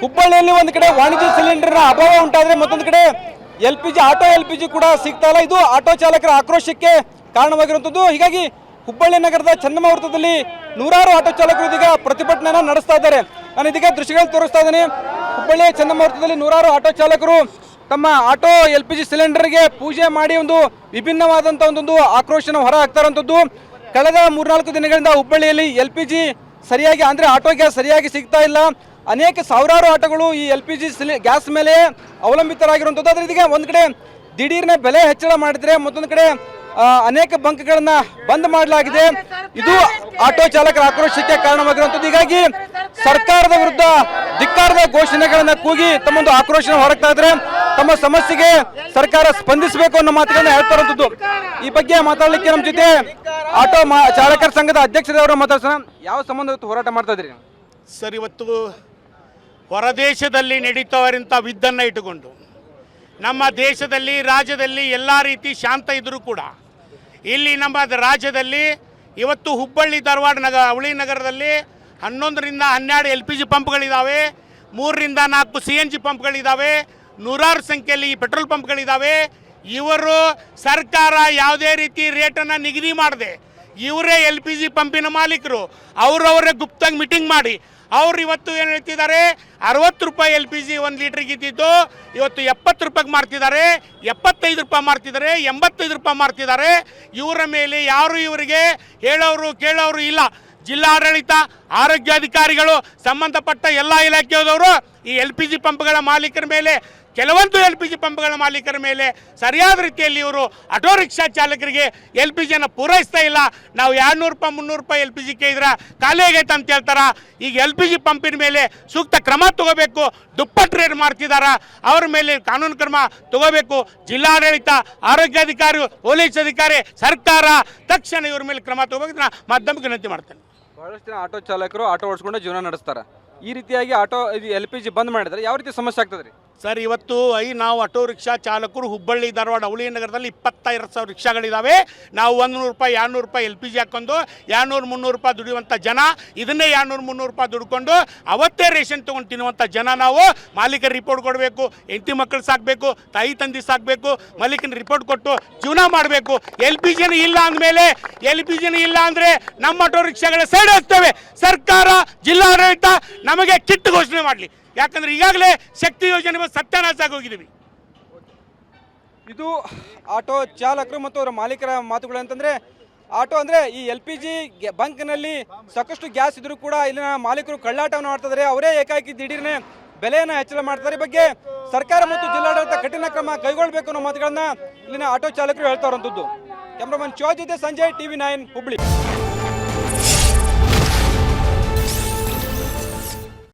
ಹುಬ್ಬಳ್ಳಿಯಲ್ಲಿ ಒಂದು ಕಡೆ ವಾಣಿಜ್ಯ ಸಿಲಿಂಡರ್ನ ಅಭಾವ ಉಂಟಾದ್ರೆ ಮತ್ತೊಂದು ಕಡೆ ಆಟೋ LPG ಕೂಡ ಸಿಗ್ತಾ ಇಲ್ಲ. ಇದು ಆಟೋ ಚಾಲಕರ ಆಕ್ರೋಶಕ್ಕೆ ಕಾರಣವಾಗಿರುವಂಥದ್ದು. ಹೀಗಾಗಿ ಹುಬ್ಬಳ್ಳಿ ನಗರದ ಚೆನ್ನಮ್ಮ ವೃತ್ತದಲ್ಲಿ ನೂರಾರು ಆಟೋ ಚಾಲಕರು ಇದೀಗ ಪ್ರತಿಭಟನೆಯನ್ನು ನಡೆಸ್ತಾ ಇದ್ದಾರೆ. ನಾನು ಇದೀಗ ದೃಶ್ಯಗಳು ತೋರಿಸ್ತಾ ಇದ್ದೀನಿ. ಹುಬ್ಬಳ್ಳಿಯ ಚೆನ್ನಮ್ಮ ವೃತ್ತದಲ್ಲಿ ನೂರಾರು ಆಟೋ ಚಾಲಕರು ತಮ್ಮ ಆಟೋ LPG ಸಿಲಿಂಡರ್ಗೆ ಪೂಜೆ ಮಾಡಿ ಒಂದು ವಿಭಿನ್ನವಾದಂಥ ಒಂದೊಂದು ಆಕ್ರೋಶನ ಹೊರ ಹಾಕ್ತಾ ಇರುವಂಥದ್ದು. ಕಳೆದ 3-4 ದಿನಗಳಿಂದ ಹುಬ್ಬಳ್ಳಿಯಲ್ಲಿ LPG ಸರಿಯಾಗಿ ಅಂದರೆ ಆಟೋ ಗ್ಯಾಸ್ ಸರಿಯಾಗಿ ಸಿಗ್ತಾ ಇಲ್ಲ. ಅನೇಕ ಸಾವಿರಾರು ಆಟೋಗಳು ಈ LPG ಗ್ಯಾಸ್ ಮೇಲೆ ಅವಲಂಬಿತರಾಗಿರುವಂಥದ್ದು. ಅದ್ರ ಇದೀಗ ಒಂದು ಕಡೆ ದಿಢೀರ್ನೆ ಬೆಲೆ ಹೆಚ್ಚಳ ಮಾಡಿದ್ರೆ, ಮತ್ತೊಂದು ಕಡೆ ಅನೇಕ ಬಂಕ್ಗಳನ್ನ ಬಂದ್ ಮಾಡಲಾಗಿದೆ. ಇದು ಆಟೋ ಚಾಲಕರ ಆಕ್ರೋಶಕ್ಕೆ ಕಾರಣವಾಗಿರುವಂಥದ್ದು. ಹೀಗಾಗಿ ಸರ್ಕಾರದ ವಿರುದ್ಧ ಧಿಕ್ಕಾರದ ಘೋಷಣೆಗಳನ್ನ ಕೂಗಿ ತಮ್ಮೊಂದು ಆಕ್ರೋಶ ಹೊರಗ್ತಾ ಇದ್ರೆ, ತಮ್ಮ ಸಮಸ್ಯೆಗೆ ಸರ್ಕಾರ ಸ್ಪಂದಿಸಬೇಕು ಅನ್ನೋ ಮಾತುಗಳನ್ನ ಹೇಳ್ತಾ ಇರುವಂಥದ್ದು. ಈ ಬಗ್ಗೆ ಮಾತಾಡಲಿಕ್ಕೆ ನಮ್ಮ ಜೊತೆ ಆಟೋ ಚಾಲಕರ ಸಂಘದ ಅಧ್ಯಕ್ಷರವರು ಮಾತಾಡ್ಸೋಣ. ಯಾವ ಸಂಬಂಧ ಹೋರಾಟ ಮಾಡ್ತಾ ಇದ್ರಿ? ಸರ್, ಇವತ್ತು ಹೊರದೇಶದಲ್ಲಿ ನಡೀತವರಂಥ ವಿದ್ದನ್ನು ಇಟ್ಟುಕೊಂಡು ನಮ್ಮ ದೇಶದಲ್ಲಿ ರಾಜ್ಯದಲ್ಲಿ ಎಲ್ಲ ರೀತಿ ಶಾಂತ ಇದ್ದರೂ ಕೂಡ ಇಲ್ಲಿ ನಮ್ಮ ರಾಜ್ಯದಲ್ಲಿ ಇವತ್ತು ಹುಬ್ಬಳ್ಳಿ ಧಾರವಾಡ ಅವಳಿ ನಗರದಲ್ಲಿ 11ರಿಂದ 12 LPG ಪಂಪ್ಗಳಿದ್ದಾವೆ, 3ರಿಂದ 4 CNG ಪಂಪ್ಗಳಿದ್ದಾವೆ, ನೂರಾರು ಸಂಖ್ಯೆಯಲ್ಲಿ ಪೆಟ್ರೋಲ್ ಪಂಪ್ಗಳಿದ್ದಾವೆ. ಇವರು ಸರ್ಕಾರ ಯಾವುದೇ ರೀತಿ ರೇಟನ್ನು ನಿಗದಿ ಮಾಡದೆ ಇವರೇ LPG ಪಂಪಿನ ಮಾಲೀಕರು ಅವರವರೇ ಗುಪ್ತಾಗಿ ಮೀಟಿಂಗ್ ಮಾಡಿ ಅವ್ರು ಇವತ್ತು ಏನು ಹೇಳ್ತಿದ್ದಾರೆ, 60 ರೂಪಾಯಿ LPG 1 ಲೀಟ್ರಿಗೆ ಇದ್ದಿದ್ದು ಇವತ್ತು 70 ರೂಪಾಯಿಗೆ ಮಾರ್ತಿದ್ದಾರೆ, 75 ರೂಪಾಯಿ ಮಾರ್ತಿದ್ದಾರೆ, 85 ರೂಪಾಯಿ ಮಾರ್ತಿದ್ದಾರೆ. ಇವರ ಮೇಲೆ ಯಾರು ಇವರಿಗೆ ಹೇಳೋರು ಕೇಳೋರು ಇಲ್ಲ. ಜಿಲ್ಲಾಡಳಿತ, ಆರೋಗ್ಯಾಧಿಕಾರಿಗಳು, ಸಂಬಂಧಪಟ್ಟ ಎಲ್ಲ ಇಲಾಖೆಯವರು ಈ LPG ಪಂಪ್ಗಳ ಮಾಲೀಕರ ಮೇಲೆ, ಕೆಲವೊಂದು LPG ಪಂಪ್ಗಳ ಮಾಲೀಕರ ಮೇಲೆ ಸರಿಯಾದ ರೀತಿಯಲ್ಲಿ ಇವರು ಆಟೋ ರಿಕ್ಷಾ ಚಾಲಕರಿಗೆ LPGಯನ್ನು ಪೂರೈಸ್ತಾ ಇಲ್ಲ. ನಾವು 200 ರೂಪಾಯಿ 300 ರೂಪಾಯಿ LPG ಕೇಳಿದ್ರೆ ಖಾಲಿ ಆಗೈತೆ ಅಂತ ಹೇಳ್ತಾರ. ಈಗ LPG ಪಂಪಿನ ಮೇಲೆ ಸೂಕ್ತ ಕ್ರಮ ತಗೋಬೇಕು. ದುಪ್ಪಟ್ಟು ರೇಟ್ ಮಾಡ್ತಿದಾರ, ಅವ್ರ ಮೇಲೆ ಕಾನೂನು ಕ್ರಮ ತಗೋಬೇಕು. ಜಿಲ್ಲಾಡಳಿತ, ಆರೋಗ್ಯಾಧಿಕಾರಿ, ಪೊಲೀಸ್ ಅಧಿಕಾರಿ, ಸರ್ಕಾರ ತಕ್ಷಣ ಇವ್ರ ಮೇಲೆ ಕ್ರಮ ತಗೋಬೇಕು. ನಾನು ಮಾಧ್ಯಮಕ್ಕೆ ವಿನಂತಿ ಮಾಡ್ತೇನೆ. ಬಹಳಷ್ಟು ಜನ ಆಟೋ ಚಾಲಕರು ಆಟೋ ಓಡಿಸ್ಕೊಂಡು ಜೀವನ ನಡೆಸ್ತಾರೆ. ಈ ರೀತಿಯಾಗಿ ಆಟೋ LPG ಬಂದ್ ಮಾಡಿದ್ರೆ ಯಾವ ರೀತಿ ಸಮಸ್ಯೆ ಆಗ್ತದೆ ರೀ? ಸರ್, ಇವತ್ತು ನಾವು ಆಟೋ ರಿಕ್ಷಾ ಚಾಲಕರು ಹುಬ್ಬಳ್ಳಿ ಧಾರವಾಡ ಅವಳಿ ನಗರದಲ್ಲಿ 25,000 ರಿಕ್ಷಾಗಳಿದ್ದಾವೆ. ನಾವು 100 ರೂಪಾಯಿ 200 ರೂಪಾಯಿ LPG ಹಾಕೊಂಡು 200-300 ರೂಪಾಯಿ ದುಡಿಯುವಂಥ ಜನ, ಇದನ್ನೇ 200-300 ರೂಪಾಯಿ ದುಡ್ಕೊಂಡು ಅವತ್ತೇ ರೇಷನ್ ತೊಗೊಂಡು ತಿನ್ನುವಂಥ ಜನ. ನಾವು ಮಾಲೀಕರ ರಿಪೋರ್ಟ್ ಕೊಡಬೇಕು, ಹೆಂಡತಿ ಮಕ್ಕಳು ಸಾಕಬೇಕು, ತಾಯಿ ತಂದೆ ಸಾಕಬೇಕು, ಮಾಲೀಕನ ರಿಪೋರ್ಟ್ ಕೊಟ್ಟು ಜೀವನ ಮಾಡಬೇಕು. LPGನೇ ಇಲ್ಲ ಅಂದಮೇಲೆ, LPGನೇ ಇಲ್ಲ ಅಂದರೆ ನಮ್ಮ ಆಟೋ ರಿಕ್ಷಾಗಳ ಸೈಡ್ ಹೋಗ್ತೇವೆ. ಸರ್ಕಾರ, ಜಿಲ್ಲಾಡಳಿತ ನಮಗೆ ಕಿಟ್ ಘೋಷಣೆ ಮಾಡಲಿ. ಯಾಕಂದ್ರೆ ಈಗಾಗಲೇ ಶಕ್ತಿ ಯೋಜನೆ ಸತ್ಯಾನಾಶ ಆಗೋಗಿದ್ದೀವಿ. ಇದು ಆಟೋ ಚಾಲಕರು ಮತ್ತು ಅವರ ಮಾಲೀಕರ ಮಾತುಗಳು. ಅಂತಂದ್ರೆ ಆಟೋ ಅಂದ್ರೆ ಈ LPG ಬಂಕ್ನಲ್ಲಿ ಸಾಕಷ್ಟು ಗ್ಯಾಸ್ ಇದ್ರೂ ಕೂಡ ಇಲ್ಲಿನ ಮಾಲೀಕರು ಕಳ್ಳಾಟವನ್ನು ಮಾಡ್ತಿದ್ದಾರೆ. ಅವರೇ ಏಕಾಏಕಿ ದಿಢೀರ್ನೆ ಬೆಲೆಯನ್ನು ಹೆಚ್ಚಳ ಮಾಡ್ತಾರೆ. ಈ ಬಗ್ಗೆ ಸರ್ಕಾರ ಮತ್ತು ಜಿಲ್ಲಾಡಳಿತ ಕಠಿಣ ಕ್ರಮ ಕೈಗೊಳ್ಳಬೇಕು ಅನ್ನೋ ಮಾತುಗಳನ್ನ ಇಲ್ಲಿನ ಆಟೋ ಚಾಲಕರು ಹೇಳ್ತಾ ಇರುವಂಥದ್ದು. ಕ್ಯಾಮ್ರಾಮನ್ ಚೋ ಜೊತೆ ಸಂಜಯ್, TV9 ಹುಬ್ಳಿ.